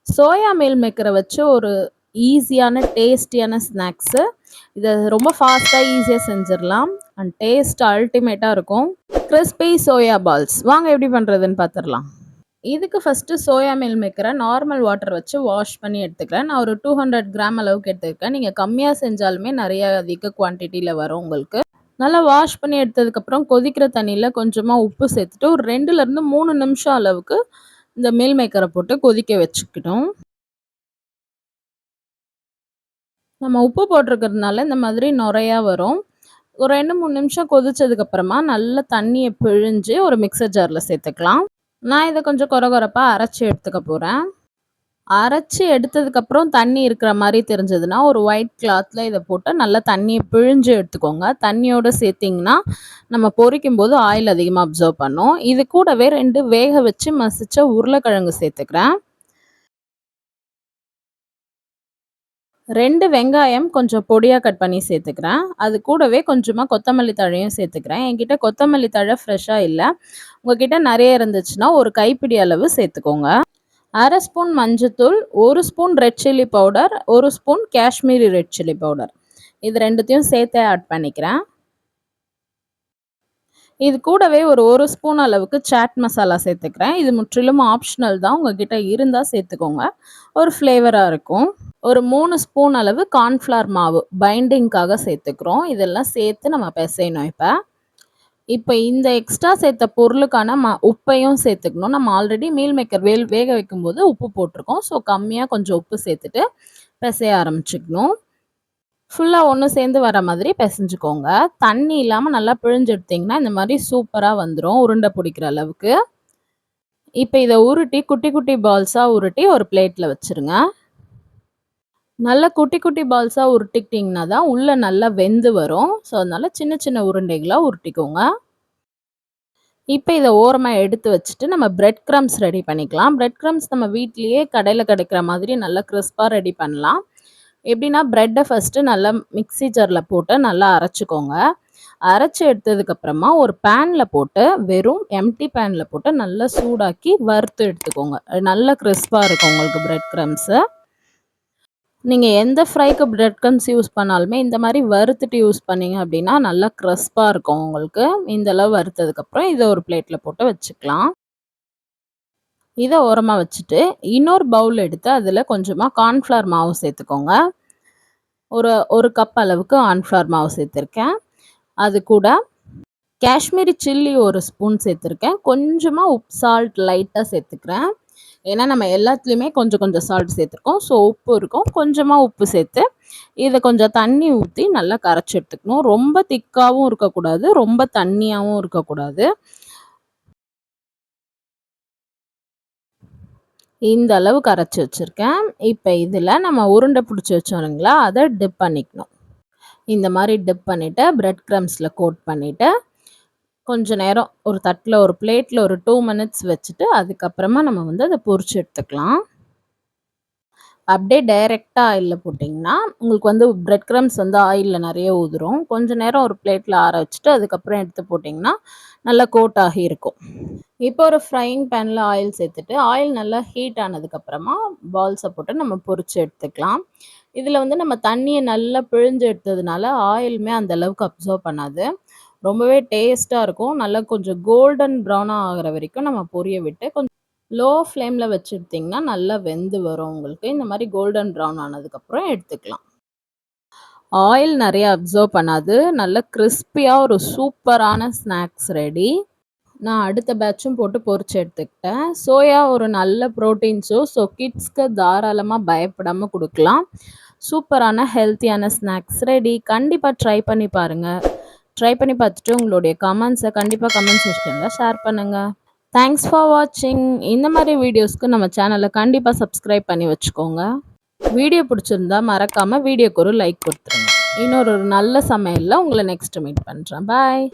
Soya meal மேக்கரை வச்சு ஒரு ஈஸியான டேஸ்டியான ஸ்நாக்ஸு. இதை ரொம்ப ஃபாஸ்ட்டாக ஈஸியாக செஞ்சிடலாம். அண்ட் டேஸ்ட் அல்டிமேட்டாக இருக்கும். கிறிஸ்பி சோயா பால்ஸ் வாங்க எப்படி பண்ணுறதுன்னு பார்த்துடலாம். இதுக்கு ஃபஸ்ட்டு சோயா மீல் மேக்கரை நார்மல் வாட்டர் வச்சு வாஷ் பண்ணி எடுத்துக்கிறேன். நான் ஒரு 200 கிராம் அளவுக்கு எடுத்துருக்கேன். நீங்கள் கம்மியாக செஞ்சாலுமே நிறைய அதிக குவான்டிட்டியில் வரும் உங்களுக்கு. நல்லா வாஷ் பண்ணி எடுத்ததுக்கப்புறம் கொதிக்கிற தண்ணியில் கொஞ்சமாக உப்பு சேர்த்துட்டு ஒரு 2லேருந்து 3 நிமிஷம் அளவுக்கு இந்த மீல் மேக்கரை போட்டு கொதிக்க வச்சுக்கிட்டோம். நம்ம உப்பு போட்டிருக்கிறதுனால இந்த மாதிரி நுரையா வரும். ஒரு 2-3 நிமிஷம் கொதிச்சதுக்கப்புறமா நல்லா தண்ணியை பிழிஞ்சு ஒரு மிக்சர் ஜாரில் சேர்த்துக்கலாம். நான் இதை கொஞ்சம் கொரகொரப்பாக அரைச்சி எடுத்துக்க போகிறேன். அரைச்சி எடுத்ததுக்கப்புறம் தண்ணி இருக்கிற மாதிரி தெரிஞ்சதுன்னா ஒரு ஒயிட் கிளாத்தில் இதை போட்டு நல்லா தண்ணியை பிழிஞ்சு எடுத்துக்கோங்க. தண்ணியோடு சேர்த்திங்கன்னா நம்ம பொரிக்கும் போது ஆயில் அதிகமாக அப்சர்வ் பண்ணும். இது கூடவே 2 வேக வச்சு மசிச்ச உருளைக்கிழங்கு சேர்த்துக்கிறேன். 2 வெங்காயம் கொஞ்சம் பொடியாக கட் பண்ணி சேர்த்துக்கிறேன். அது கூடவே கொஞ்சமாக கொத்தமல்லி தழையும் சேர்த்துக்கிறேன். என்கிட்ட கொத்தமல்லி தழை ஃப்ரெஷ்ஷாக இல்லை. உங்ககிட்ட நிறைய இருந்துச்சுன்னா ஒரு கைப்பிடி அளவு சேர்த்துக்கோங்க. 1/2 ஸ்பூன் மஞ்சத்தூள், 1 spoon red chilli powder, 1 spoon Kashmiri red chilli powder. இது 2த்தையும் சேர்த்தே ஆட் பண்ணிக்கிறேன். இது கூடவே ஒரு 1 ஸ்பூன் அளவுக்கு சாட் மசாலா சேர்த்துக்கிறேன். இது முற்றிலும் ஆப்ஷனல் தான். உங்ககிட்ட இருந்தால் சேர்த்துக்கோங்க. ஒரு ஃப்ளேவராக இருக்கும். ஒரு 3 ஸ்பூன் அளவு கார்ன்ஃப்ளவர் மாவு பைண்டிங்காக சேர்த்துக்கிறோம். இதெல்லாம் சேர்த்து நம்ம பிசையணும். இப்போ இந்த எக்ஸ்ட்ரா சேர்த்த பொருளுக்கான உப்பையும் சேர்த்துக்கணும். நம்ம ஆல்ரெடி மீல் மேக்கர் வேக வைக்கும்போது உப்பு போட்டிருக்கோம். ஸோ கம்மியாக கொஞ்சம் உப்பு சேர்த்துட்டு பிசைய ஆரம்பிச்சுக்கணும். ஃபுல்லாக ஒன்று சேர்ந்து வர மாதிரி பிசைஞ்சுக்கோங்க. தண்ணி இல்லாமல் நல்லா பிழிஞ்சு எடுத்திங்கன்னா இந்த மாதிரி சூப்பராக வந்துடும் உருண்டை பிடிக்கிற அளவுக்கு. இப்போ இதை உருட்டி குட்டி குட்டி பால்ஸாக உருட்டி ஒரு பிளேட்டில் வச்சுருங்க. நல்லா குட்டி குட்டி பால்ஸாக உருட்டிக்கிட்டிங்கன்னா தான் உள்ளே நல்லா வெந்து வரும். ஸோ அதனால் சின்ன சின்ன உருண்டைகளாக உருட்டிக்கோங்க. இப்போ இதை ஓரமாக எடுத்து வச்சுட்டு நம்ம பிரெட் க்ரம்ஸ் ரெடி பண்ணிக்கலாம். பிரெட் க்ரம்ஸ் நம்ம வீட்லேயே கடையில் கிடைக்கிற மாதிரி நல்லா கிறிஸ்பாக ரெடி பண்ணலாம். எப்படின்னா ப்ரெட்டை ஃபஸ்ட்டு நல்லா மிக்ஸி ஜாரில் போட்டு நல்லா அரைச்சிக்கோங்க. அரைச்சி எடுத்ததுக்கப்புறமா ஒரு பேனில் போட்டு வெறும் எம்டி பேனில் போட்டு நல்லா சூடாக்கி வறுத்து எடுத்துக்கோங்க. நல்லா கிறிஸ்பாக இருக்கும் உங்களுக்கு பிரெட் க்ரம்ஸு. நீங்கள் எந்த ஃப்ரைக்கு பிரெட் க்ரம்ஸ் யூஸ் பண்ணாலுமே இந்த மாதிரி வறுத்துட்டு யூஸ் பண்ணிங்க அப்படின்னா நல்லா கிறிஸ்பாக இருக்கும் உங்களுக்கு. இந்தளவு வறுத்ததுக்கப்புறம் இதை ஒரு பிளேட்டில் போட்டு வச்சுக்கலாம். இதை ஓரமாக வச்சுட்டு இன்னொரு பவுல் எடுத்து அதில் கொஞ்சமாக கார்ன்ஃப்ளவர் மாவு சேர்த்துக்கோங்க. ஒரு கப் அளவுக்கு கார்ன்ஃப்ளவர் மாவு சேர்த்துருக்கேன். அது கூட காஷ்மீரி சில்லி 1 ஸ்பூன் சேர்த்துருக்கேன். கொஞ்சமாக சால்ட் லைட்டாக சேர்த்துக்கிறேன். ஏன்னா நம்ம எல்லாத்துலேயுமே கொஞ்சம் கொஞ்சம் சால்ட் சேர்த்துருக்கோம். ஸோ உப்பு இருக்கும். கொஞ்சமாக உப்பு சேர்த்து இதை கொஞ்சம் தண்ணி ஊற்றி நல்லா கரைச்சி எடுத்துக்கணும். ரொம்ப திக்காகவும் இருக்கக்கூடாது, ரொம்ப தண்ணியாகவும் இருக்கக்கூடாது. இந்த அளவு கரைச்சி வச்சுருக்கேன். இப்போ இதில் நம்ம உருண்டை பிடிச்சி வச்சோம் இல்லைங்களா, அதை டிப் பண்ணிக்கணும். இந்த மாதிரி டிப் பண்ணிவிட்டு பிரெட் க்ரம்ஸில் கோட் பண்ணிவிட்டு கொஞ்ச நேரம் ஒரு தட்டில் ஒரு பிளேட்டில் ஒரு 2 மினிட்ஸ் வச்சுட்டு அதுக்கப்புறமா நம்ம அதை பொரிச்சு எடுத்துக்கலாம். அப்படியே டைரெக்டாக ஆயிலில் போட்டிங்கன்னா உங்களுக்கு பிரெட் க்ரம்ஸ் ஆயிலில் நிறைய ஊதுரும். கொஞ்சம் நேரம் ஒரு பிளேட்டில் ஆற வச்சுட்டு அதுக்கப்புறம் எடுத்து போட்டிங்கன்னா நல்லா கோட் ஆகி இருக்கும். இப்போ ஒரு ஃப்ரையிங் பேனில் ஆயில் சேர்த்துட்டு ஆயில் நல்லா ஹீட் ஆனதுக்கப்புறமா பால்ஸை போட்டு நம்ம பொரிச்சு எடுத்துக்கலாம். இதில் நம்ம தண்ணியை நல்லா பிழிஞ்சு எடுத்ததுனால ஆயிலுமே அந்தளவுக்கு அப்சர்வ் பண்ணாது. ரொம்பவே டேஸ்ட்டாக இருக்கும். நல்லா கொஞ்சம் கோல்டன் ப்ரௌனாக ஆகிற வரைக்கும் நம்ம பொரிய விட்டு கொஞ்சம் லோ ஃப்ளேமில் வச்சுருத்திங்கன்னா நல்லா வெந்து வரும் உங்களுக்கு. இந்த மாதிரி கோல்டன் ப்ரௌன் ஆனதுக்கப்புறம் எடுத்துக்கலாம். ஆயில் நிறைய அப்சர்வ் பண்ணாது. நல்ல கிறிஸ்பியாக ஒரு சூப்பரான ஸ்நாக்ஸ் ரெடி. நான் அடுத்த பேட்சும் போட்டு பொரிச்சு எடுத்துக்கிட்டேன். சோயா ஒரு நல்ல ப்ரோட்டீன் சோர்ஸ். ஸோ கிட்ஸ்க்கு தாராளமாக பயப்படாமல் கொடுக்கலாம். சூப்பரான ஹெல்த்தியான ஸ்நாக்ஸ் ரெடி. கண்டிப்பாக ட்ரை பண்ணி பாருங்கள். ட்ரை பண்ணி பார்த்துட்டு உங்களுடைய கமெண்ட்ஸை கண்டிப்பாக கமெண்ட் செக்ஷனில் ஷேர் பண்ணுங்கள். தேங்க்ஸ் ஃபார் வாட்சிங். இந்த மாதிரி வீடியோஸ்க்கு நம்ம சேனலை கண்டிப்பாக சப்ஸ்கிரைப் பண்ணி வச்சுக்கோங்க. வீடியோ பிடிச்சிருந்தா மறக்காமல் வீடியோக்கு ஒரு லைக் கொடுத்துருங்க. இன்னொரு நல்ல சமையலில் உங்களை நெக்ஸ்ட் மீட் பண்ணுறேன். பாய்.